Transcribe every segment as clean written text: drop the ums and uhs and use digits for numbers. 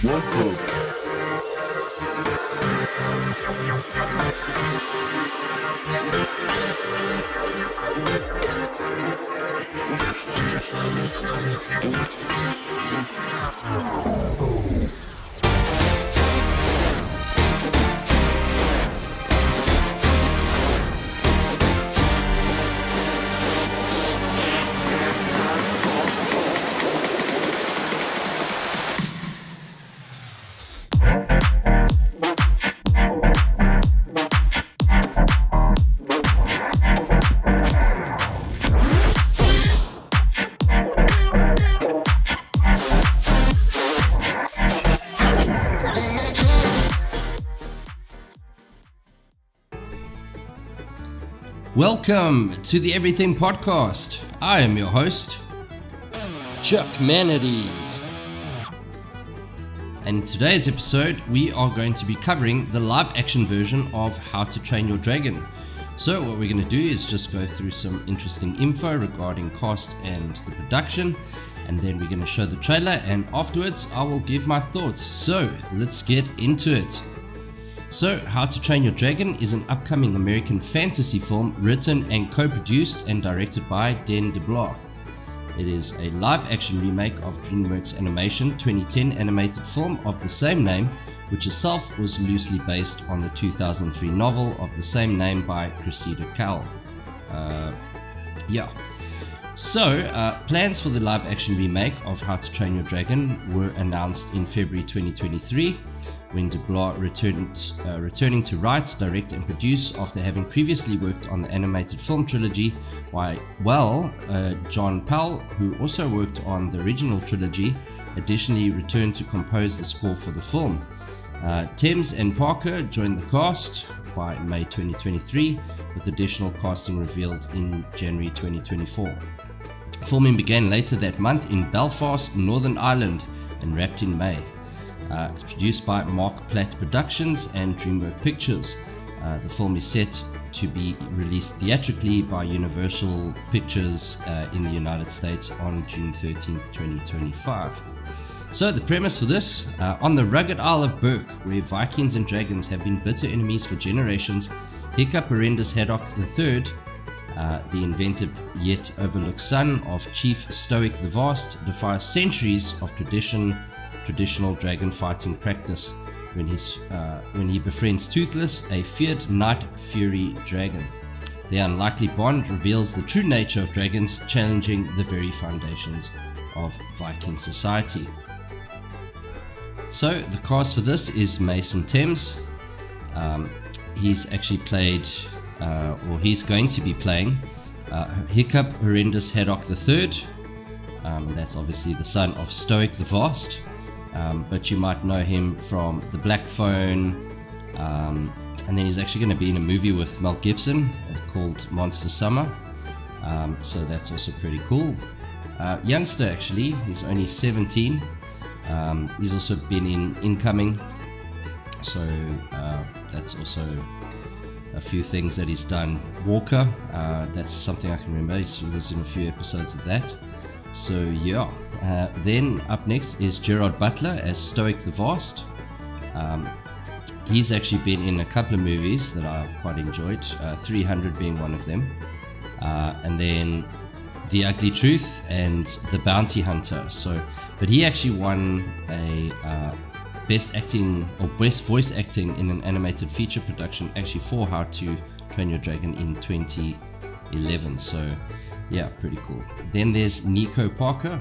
Welcome. Welcome to the Everything Podcast. I am your host, Chuck Manatee. And in today's episode, we are going to be covering the live action version of How to Train Your Dragon. So what we're going to do is just go through some interesting info regarding cast and the production, and then we're going to show the trailer, and afterwards I will give my thoughts. So let's get into it. So, How to Train Your Dragon is an upcoming American fantasy film written and co-produced and directed by Dan DeBlois. It is a live-action remake of DreamWorks Animation 2010 animated film of the same name, which itself was loosely based on the 2003 novel of the same name by Cressida Cowell. Plans for the live-action remake of How to Train Your Dragon were announced in February 2023, when DeBlois returning to write, direct and produce after having previously worked on the animated film trilogy, while John Powell, who also worked on the original trilogy, additionally returned to compose the score for the film. Thames and Parker joined the cast by May 2023, with additional casting revealed in January 2024. Filming began later that month in Belfast, Northern Ireland, and wrapped in May. It's produced by Mark Platt Productions and DreamWorks Pictures. The film is set to be released theatrically by Universal Pictures in the United States on June 13th, 2025. So the premise for this, on the rugged Isle of Berk, where Vikings and dragons have been bitter enemies for generations, Hiccup Horrendous Haddock III, the inventive yet overlooked son of Chief Stoic the Vast, defies centuries of traditional dragon fighting practice when he befriends Toothless, a feared night fury dragon. Their unlikely bond reveals the true nature of dragons, challenging the very foundations of Viking society. So the cast for this is Mason Thames. He's actually played, he's going to be playing Hiccup Horrendous Haddock III. That's obviously the son of Stoic the Vast. But you might know him from The Black Phone, and then he's actually going to be in a movie with Mel Gibson called Monster Summer, so that's also pretty cool. Youngster actually, he's only 17, he's also been in Incoming, so that's also a few things that he's done. Walker, that's something I can remember, he was in a few episodes of that. So yeah, then up next is Gerard Butler as Stoic the Vast. He's actually been in a couple of movies that I quite enjoyed, 300 being one of them, and then The Ugly Truth and The Bounty Hunter. But he actually won a best acting or best voice acting in an animated feature production, actually for How to Train Your Dragon in 2011. So yeah, pretty cool. Then there's Nico Parker.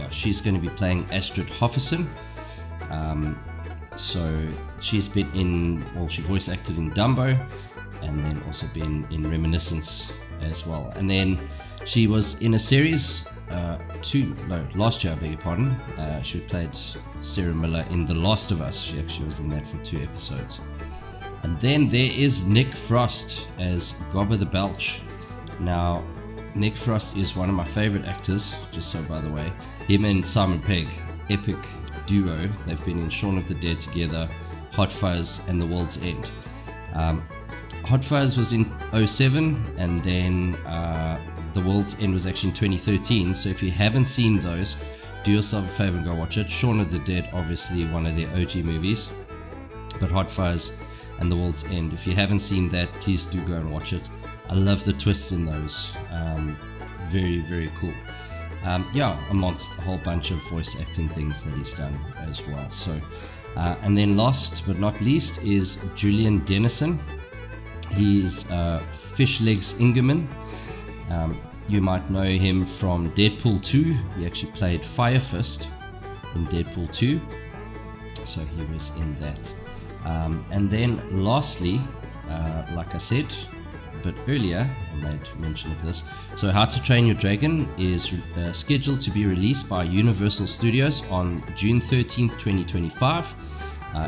She's going to be playing Astrid Hofferson. So she's been she voice acted in Dumbo, and then also been in Reminiscence as well. And then she was in a series last year, I beg your pardon. She played Sarah Miller in The Last of Us. She actually was in that for 2 episodes. And then there is Nick Frost as Gobber the Belch. Now, Nick Frost is one of my favorite actors, just so by the way. Him and Simon Pegg, epic duo. They've been in Shaun of the Dead together, Hot Fuzz, and The World's End. Hot Fuzz was in 2007, and then The World's End was actually in 2013. So if you haven't seen those, do yourself a favor and go watch it. Shaun of the Dead, obviously one of their OG movies, but Hot Fuzz and The World's End, if you haven't seen that, please do go and watch it. I love the twists in those. Very, very cool. Amongst a whole bunch of voice acting things that he's done as well. So, and then last but not least is Julian Dennison. He's Fish Legs Ingerman. You might know him from Deadpool 2. He actually played Fire Fist in Deadpool 2. So he was in that. And then lastly, like I said a bit earlier, I made mention of this. So How to Train Your Dragon is scheduled to be released by Universal Studios on June 13th, 2025,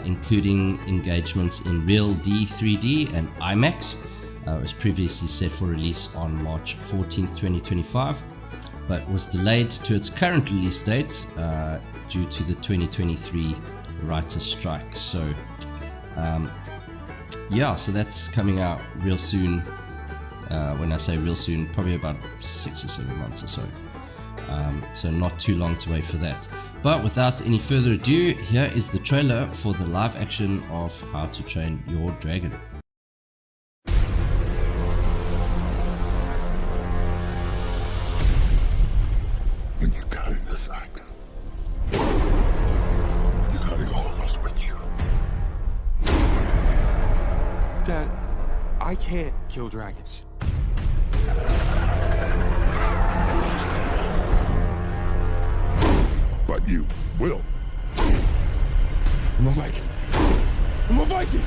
including engagements in Real D 3D and IMAX. It was previously set for release on March 14th, 2025, but was delayed to its current release date due to the 2023 writer's strike. So so that's coming out real soon. When I say real soon, probably about 6 or 7 months or so. So not too long to wait for that. But without any further ado, here is the trailer for the live action of How to Train Your Dragon. When you carry this axe, you carry all of us with you. Dad, I can't kill dragons. But you will. I'm a Viking. I'm a Viking!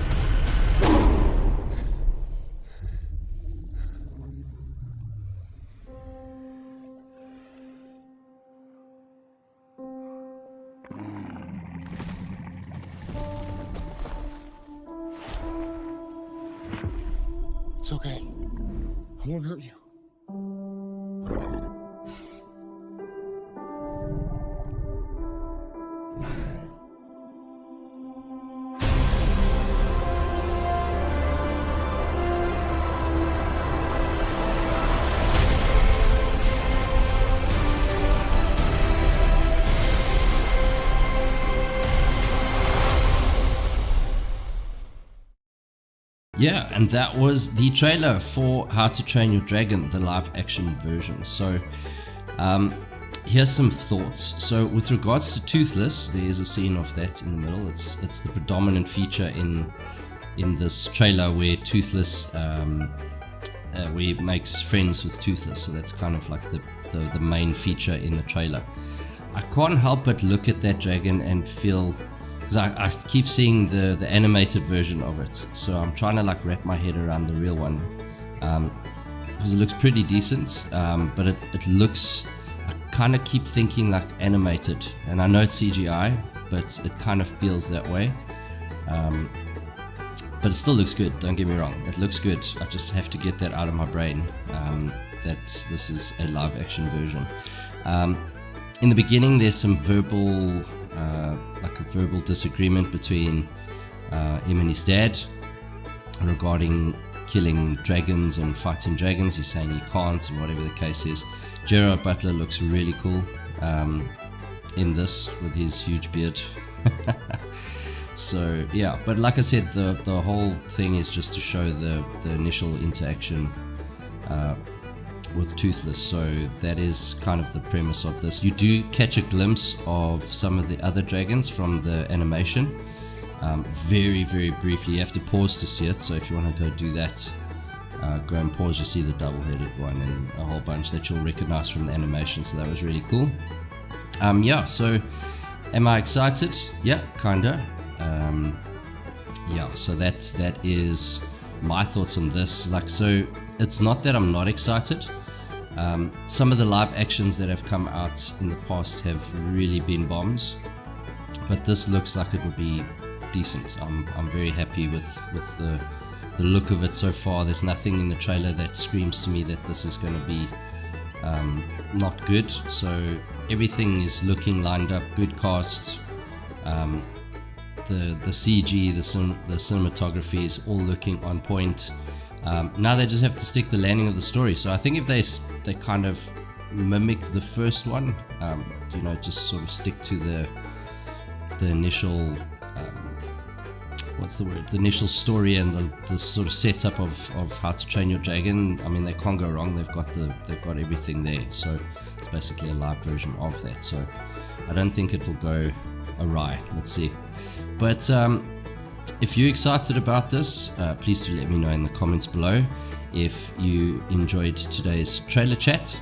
It's okay. I won't hurt you. Yeah, and that was the trailer for How to Train Your Dragon, the live action version. So here's some thoughts. So with regards to Toothless, there is a scene of that in the middle. It's the predominant feature in this trailer where Toothless where he makes friends with Toothless. So that's kind of like the main feature in the trailer. I can't help but look at that dragon and feel, because I keep seeing the animated version of it, so I'm trying to like wrap my head around the real one, because it looks pretty decent, but it looks, I kind of keep thinking like animated, and I know it's CGI, but it kind of feels that way, but it still looks good, don't get me wrong, it looks good. I just have to get that out of my brain, that this is a live action version. In the beginning there's some verbal like a verbal disagreement between him and his dad regarding killing dragons and fighting dragons. He's saying he can't, and whatever the case is. Gerard Butler looks really cool in this with his huge beard. So yeah, but like I said, the whole thing is just to show the initial interaction with Toothless, so that is kind of the premise of this. You do catch a glimpse of some of the other dragons from the animation, very, very briefly. You have to pause to see it, so if you want to go do that, go and pause. You see the double-headed one and a whole bunch that you'll recognize from the animation, so that was really cool. So am I excited? Yeah, kinda. So that is my thoughts on this. Like, so it's not that I'm not excited. Some of the live actions that have come out in the past have really been bombs, but this looks like it will be decent. I'm very happy with the look of it so far. There's nothing in the trailer that screams to me that this is going to be not good. So everything is looking lined up. Good cast. The CG, the cinematography is all looking on point. Now they just have to stick the landing of the story. So I think if they kind of mimic the first one. Just sort of stick to the initial the initial story and the sort of setup of How to Train Your Dragon. I mean, they can't go wrong. They've got everything there. So it's basically a live version of that. So I don't think it will go awry. Let's see. But if you're excited about this, please do let me know in the comments below. If you enjoyed today's trailer chat,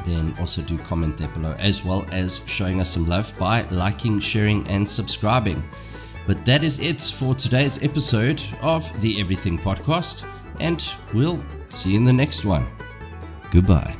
then also do comment there below, as well as showing us some love by liking, sharing, and subscribing. But that is it for today's episode of the Everything Podcast, and we'll see you in the next one. Goodbye.